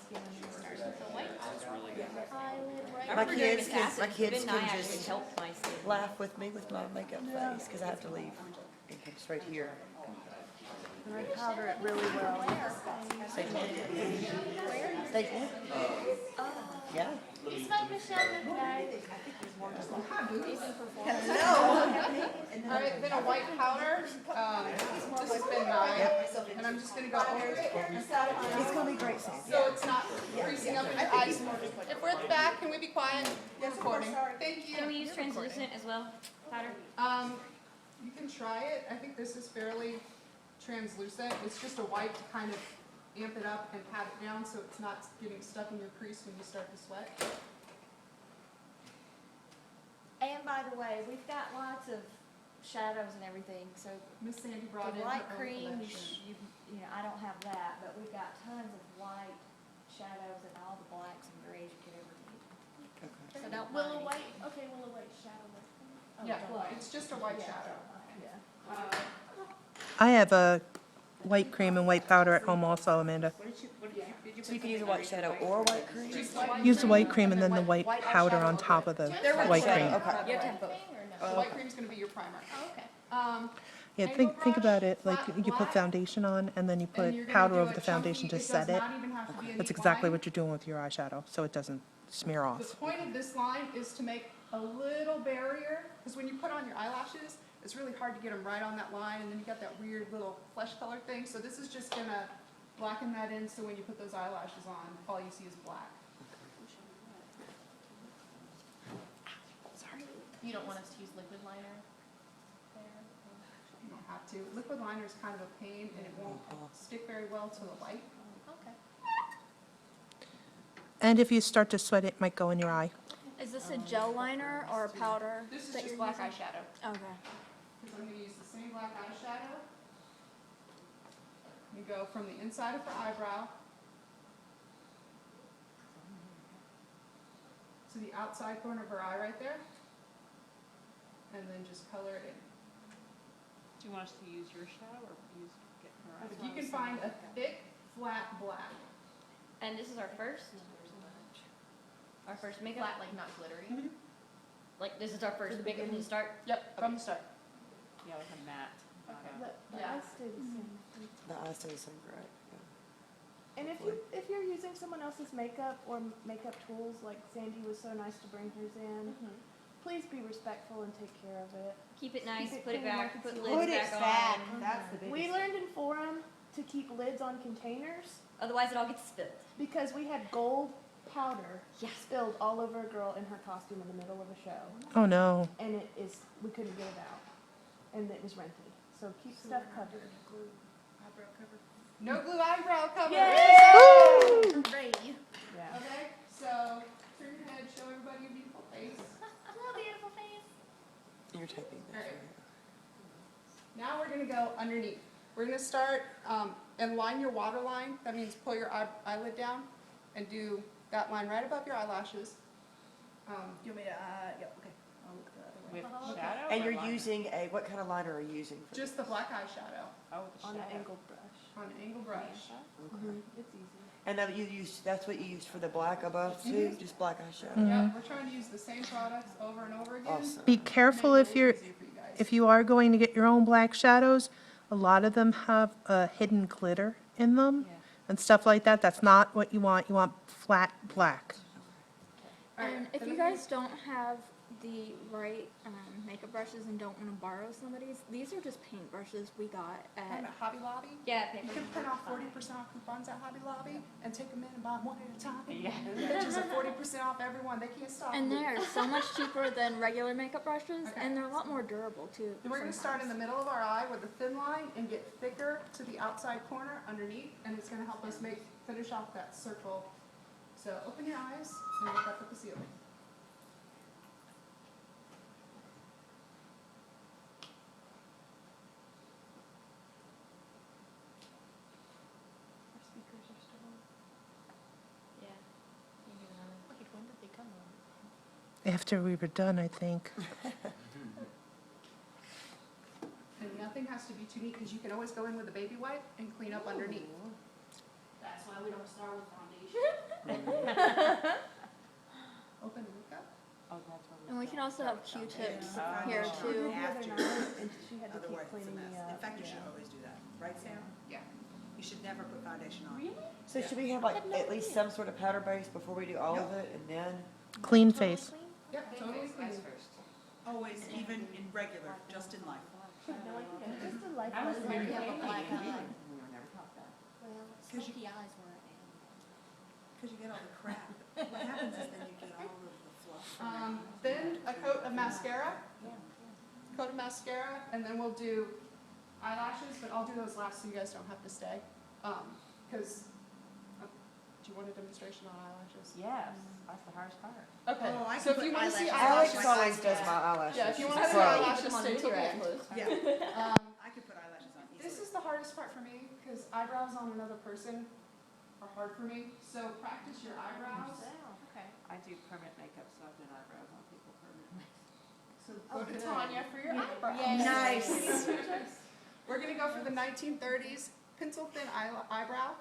skin in there. Start with the white. That's really good. Eyelid, right? I My remember during kids this can- acid, my kids even can I just actually helped my skin. laugh with me with my makeup face because I have to leave and come straight here. And I powder it really well. Say yeah. You spoke to Sheldon today. All right, then a white powder. This has been mine, and I'm just gonna go over it. It's gonna be great, Sam. So it's not greasing up your eyes. If we're at the back, can we be quiet? We're recording. Thank Can we you. use translucent as well, powder? You can try it. I think this is fairly translucent. It's just a white to kind of amp it up and pat it down so it's not getting stuck in your crease when you start to sweat. And by the way, we've got lots of shadows and everything, so Miss Sandy the brought in her light own cream, collection. you know, I don't have that, but we've got tons of white shadows and all the blacks and grays you could ever need. So don't Will a mind. white, okay, will a white shadow work? Yeah, it's just a white shadow. Yeah. I have a white cream and white powder at home also, Amanda. So you can use a white shadow or a white cream? Use the white cream and then the white powder on top of the white cream. You have to have both. The white cream's gonna be your primer. Oh, okay. Yeah, think about it, like you put foundation on and then you put powder over the foundation to set it. That's exactly what you're doing with your eyeshadow, so it doesn't smear The off. point of this line is to make a little barrier, because when you put on your eyelashes, it's really hard to get them right on that line, and then you got that weird little flesh color thing. So this is just gonna blacken that in, so when you put those eyelashes on, all you see is black. Sorry. You don't want us to use liquid liner there? You don't have to. Liquid liner is kind of a pain, and it won't stick very well to the light. Okay. And if you start to sweat, it might go in your eye. Is this a gel liner or a powder? This is That just your black using- eyeshadow. Okay. Because I'm gonna use the same black eyeshadow. You go from the inside of her eyebrow to the outside corner of her eye right there, and then just color it in. Do you want us to use your shadow or use, get her eyes? If you can find a thick, flat black. And this is our first? Our first makeup? Flat, like not glittery. Like, this is our first makeup from the start? Yep, from the start. Yeah, like a matte. not a- The Yeah. eyes stay the same. The eyes stay the same, right? And if you're using someone else's makeup or makeup tools, like Sandy was so nice to bring hers in, please be respectful and take care of it. Keep it nice, Keep it put it clean back, like put it's lids Put it back back, on. that's the biggest. We learned in Forum to keep lids on containers Otherwise it all gets spilled. because we had gold powder Yes. spilled all over a girl in her costume in the middle of a show. Oh, no. And we couldn't get it out. And it was rented. So keep stuff covered. Eyebrow cover. No glue eyebrow cover. Yay! Great. Yeah. Okay, so turn your head, show everybody your beautiful face. Hello, beautiful face. You're typing this, Alright. right? Now we're gonna go underneath. We're gonna start and line your water line. That means pull your eyelid down and do that line right above your eyelashes. You want me to, yeah, okay. I'll look the other way. With shadow? And or you're liner? using what kind of liner are you using? For Just the black eyeshadow Oh, the On an shadow. angled brush. on an angle brush. It's easy. And then that's what you used for the black above too? Just black eyeshadow? Yep, we're trying to use the same products over and over again. Awesome. Be careful Make it if you're, easier for you guys. if you are going to get your own black shadows. A lot of them have hidden glitter in them Yeah. and stuff like that. That's not what you want. You want flat black. Alright, And if then you I'm guys don't have the right makeup brushes and don't want to borrow somebody's, these are just paint brushes we got gonna- at. at Hobby Lobby. Yeah, You paper. can print off 40% off coupons at Hobby Lobby and take them in and buy them one at a time. Yeah. Bitches are 40% off everyone. They can't stop. And they are so much cheaper than regular makeup brushes, Okay. and they're a lot more durable too. Then we're gonna start in the middle of our eye with a thin line and get thicker to the outside corner underneath, and it's gonna help us finish off that circle. So open your eyes and look up at the ceiling. Our speakers are still on. Yeah. Wait, when did they come on? After we were done, I think. And nothing has to be too neat, because you can always go in with a baby wipe and clean up underneath. That's why we don't start with foundation. Open and look up. Oh, that's what And we can also have Q-tips Yeah. here She too. did the other night, and she had to keep Otherwise, it's a cleaning mess. me up. In fact, you should always do that, right, Sam? Yeah. You should never put foundation on. Really? So should we have like at least some sort of powder base before we do all of it and then? Clean face. Yep, totally clean. Always, even in regular, just in life. Just a light. I was color. maybe have a thinking black we eye. were never taught that. Well, smoky eyes were Because you get all the crap. What happens is then you get all of the fluff. Then a coat of mascara. Coat of mascara, and then we'll do eyelashes, but I'll do those last so you guys don't have to stay. Because, do you want a demonstration on eyelashes? Yes, that's the hardest part. Okay, Oh, I so can if you put want to see eyelashes. Alex eyelashes, always does my eyelashes. yeah, if you want to see So- eyelashes, stay till the end. Yeah, I could put eyelashes on easily. This is the hardest part for me, because eyebrows on another person are hard for me. So practice your eyebrows. Okay. I do permanent makeup, so I've done eyebrows on people permanently. So go to Tanya for your eyebrows. Nice. We're gonna go for the 1930s pencil thin eyebrow.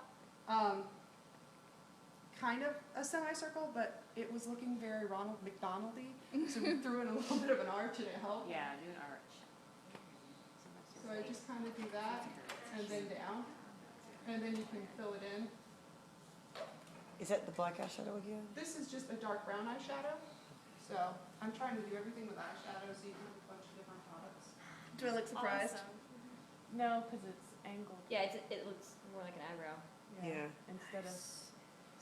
Kind of a semicircle, but it was looking very Ronald McDonald-y, so we threw in a little bit of an arch and it helped. Yeah, do an arch. So I just kind of do that and then down, and then you can fill it in. Is that the black eyeshadow again? This is just a dark brown eyeshadow, so I'm trying to do everything with eyeshadows, so you can have a bunch of different products. Do I look surprised? No, because it's angled. Yeah, it looks more like an eyebrow. Yeah. Instead of.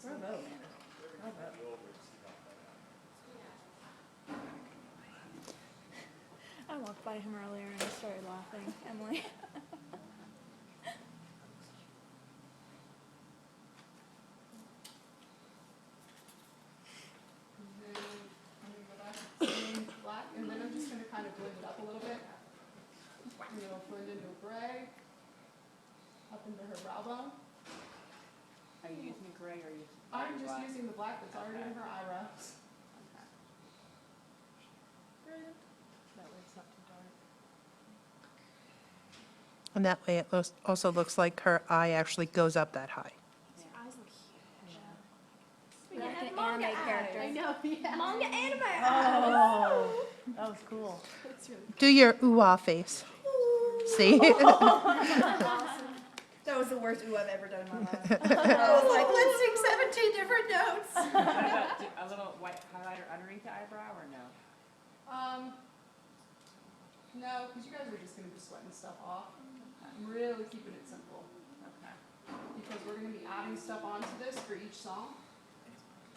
Bravo. I walked by him earlier and I started laughing. Emily. And then I'm gonna go back to the same black, and then I'm just gonna kind of blend it up a little bit. And it'll blend into a gray, up into her brow bone. Are you using gray or are you? I'm just using the black that's already in her eyebrows. Brilliant. That way it's not too dark. And that way it also looks like her eye actually goes up that high. Eyes look huge. You're like an anime character. I know, yeah. Manga anime. Oh, that was cool. It's really Do your ooh-ah face. See? That was the worst ooh I've ever done in my life. I was like, let's sing 17 different notes. What about a little white highlighter underneath the eyebrow or no? No, because you guys are just gonna be sweating stuff off. I'm really keeping it simple. Okay. Because we're gonna be adding stuff onto this for each song.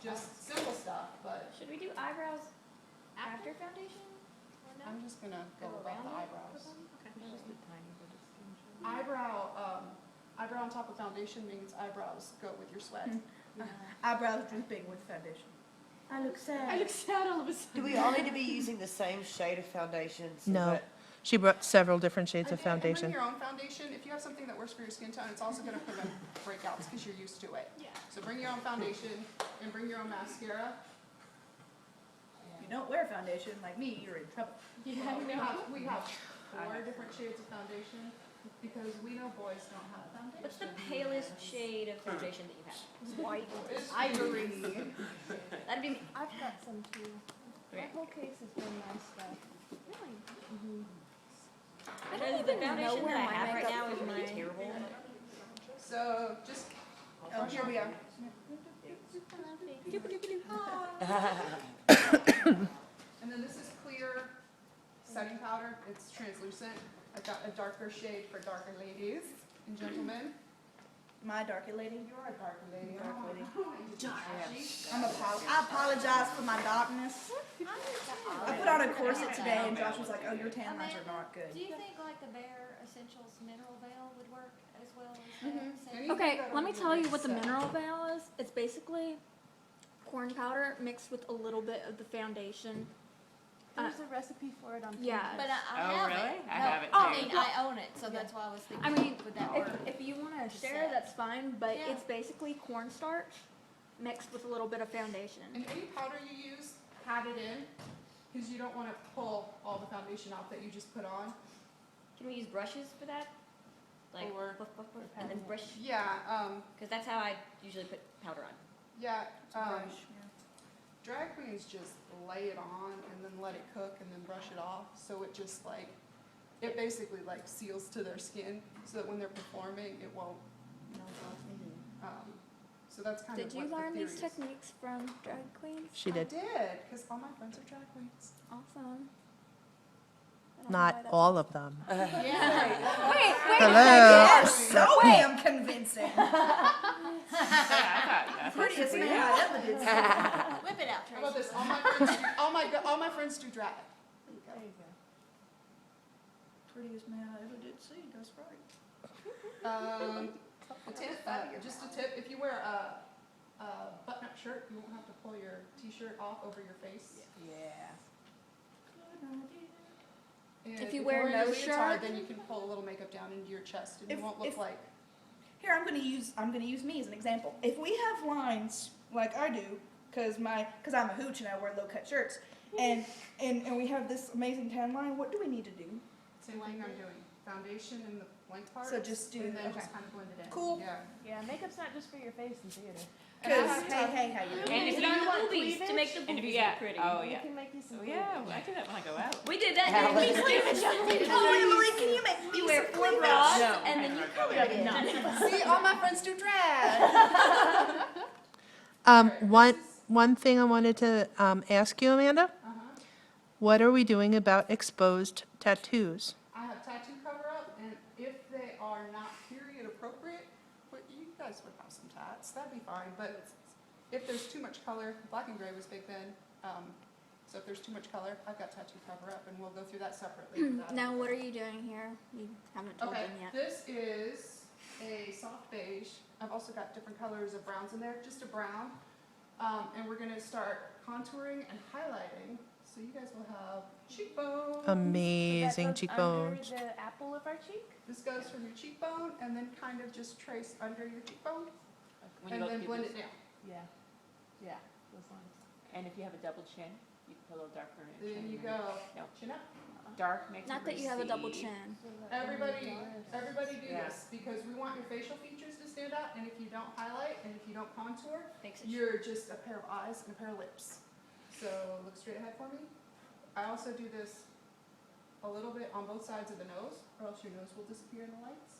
Just simple stuff, but Should we do eyebrows after foundation? Or no? I'm just gonna go about the eyebrows. Okay. Just a tiny bit of skin tone. Eyebrow on top of foundation means eyebrows go with your sweat. Eyebrows drooping with foundation. I look sad. I look sad all of a sudden. Do we all need to be using the same shade of foundation? So No. that- She brought several different shades of And bring foundation. your own foundation. If you have something that works for your skin tone, it's also gonna prevent breakouts because you're used to it. Yeah. So bring your own foundation and bring your own mascara. If you don't wear foundation like me, you're in trouble. Yeah, Well, I know. we have 4 different shades of foundation because we know boys don't have foundation. What's the palest shade of foundation that you have? White. It's Ivory. That'd be me. I've got some too. My Okay. whole case has been nice stuff. Really? Because the foundation where that I my have right makeup now is is really made. terrible. So just, oh, here we are. And then this is clear setting powder. It's translucent. I've got a darker shade for darker ladies and gentlemen. My darky lady. You're a darker lady. Dark lady. I'm I apologize for my darkness. I put on a corset today and Josh was like, oh, your tan lines are not good. Do you think like the Bare Essentials mineral veil would work as well as that? Anything Okay, that'll let me be tell you nice what the set. mineral veil is. It's basically corn powder mixed with a little bit of the foundation. There's a recipe for it on Yeah. Pinterest. But I Oh, have really? it. I No, have it I too. mean, I own it, so that's why I was thinking. I mean, would that work? if you want to Just share, set. that's fine, but Yeah. it's basically cornstarch mixed with a little bit of foundation. And any powder you use, pat it in, because you don't want to pull all the foundation off that you just put on. Can we use brushes for that? Like, Or- and then brush, Yeah, because that's how I usually put powder on. Yeah, Brush, yeah. drag queens just lay it on and then let it cook and then brush it off, so it just like, it basically like seals to their skin, so that when they're performing, it won't, so that's kind of Did what you the learn theory these is. techniques from drag queens? She did. I did, because all my friends are drag queens. Awesome. I don't know Not why that's all of them. Wait, wait Hello. a second. So damn convincing. I Prettiest man I ever did see. Whip it out, How about Tracy. this, all my friends do drag. There you go. Prettiest man I ever did see, that's right. A tip, just a tip, if you wear a button-up shirt, you won't have to pull your t-shirt off over your face. Yeah. And If you wear you're wearing no a leotard, shirt? then you can pull a little makeup down into your chest, and If- you won't look if- like. Here, I'm gonna use me as an example. If we have lines like I do, cause I'm a hooch and I wear low cut shirts, and we have this amazing tan line, what do we need to do? Same thing I'm doing. Foundation in the blank part. So just do- and then okay. just kind of blend it in. Cool. Yeah. Yeah, makeup's not just for your face in theater. And I Cause have to- hey, how you doing? And if If you you want want movies to make the cleavage, And if movies you- look pretty. oh, We yeah. can make you some Oh, yeah, cleavage. I do that when I go out. We did that Alex. during cleavage. Oh, Emily, can you make me You wear some 4 cleavage? bras No, and then I'm you not color going. it. See, all my friends do drag. One thing I wanted to ask you, Amanda, what are we doing about exposed tattoos? I have tattoo cover up, and if they are not period appropriate, but you guys would have some tats, that'd be fine, but if there's too much color, black and gray was big then, so if there's too much color, I've got tattoo cover up, and we'll go through that separately. for that. Now, what are you doing here? You haven't told Okay, them yet. this is a soft beige. I've also got different colors of browns in there, just a brown. And we're gonna start contouring and highlighting, so you guys will have cheekbones. Amazing So that goes cheekbones. Under the apple of our cheek? This goes from your cheekbone, and then kind of just trace under your cheekbone, When you and go then through blend this- it down. Yeah. Yeah, those lines. And if you have a double chin, you can put a little darker in your chin. Then you and go, No. chin up. Dark makes it Not that you have a double recede. chin. So that Everybody, does. everybody do Yeah. this, because we want your facial features to stand out, and if you don't highlight, and if you don't contour, Makes it you're just a pair of eyes and a pair of lips. So look straight ahead for me. I also do this a little bit on both sides of the nose, or else your nose will disappear in the lights.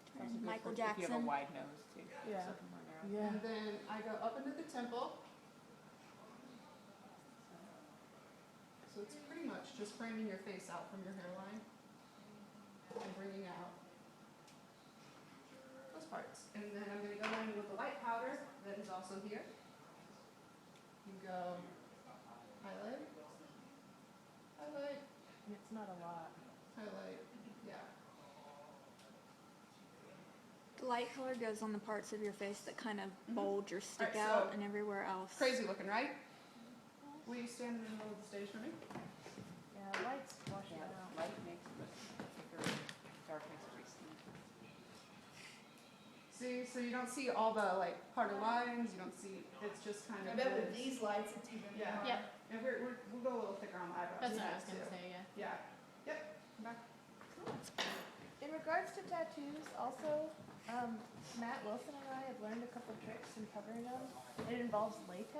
It's also good Michael for if you have a Jackson. wide nose too. Yeah. So it can run around. Yeah. And then I go up into the temple. So it's pretty much just framing your face out from your hairline and bringing out those parts. And then I'm going to go in with the white powder that is also here. You go highlight, highlight, It's not a lot. highlight, yeah. The light color goes on the parts of your face that kind of bulge or stick Alright, out so- and everywhere else. Crazy looking, right? Will you stand in the middle of the stage for me? Yeah, lights wash it Yeah, out. light makes it look thicker, dark makes it recede. See, so you don't see all the like parted lines, you don't see, it's just kind of this. lights, it's even Yeah. Yep. And we'll go a little thicker on the eyebrows. That's what I too. was gonna say, yeah. Yeah. Yep. Come back. In regards to tattoos, also, Matt Wilson and I have learned a couple tricks in covering them. It involves latex.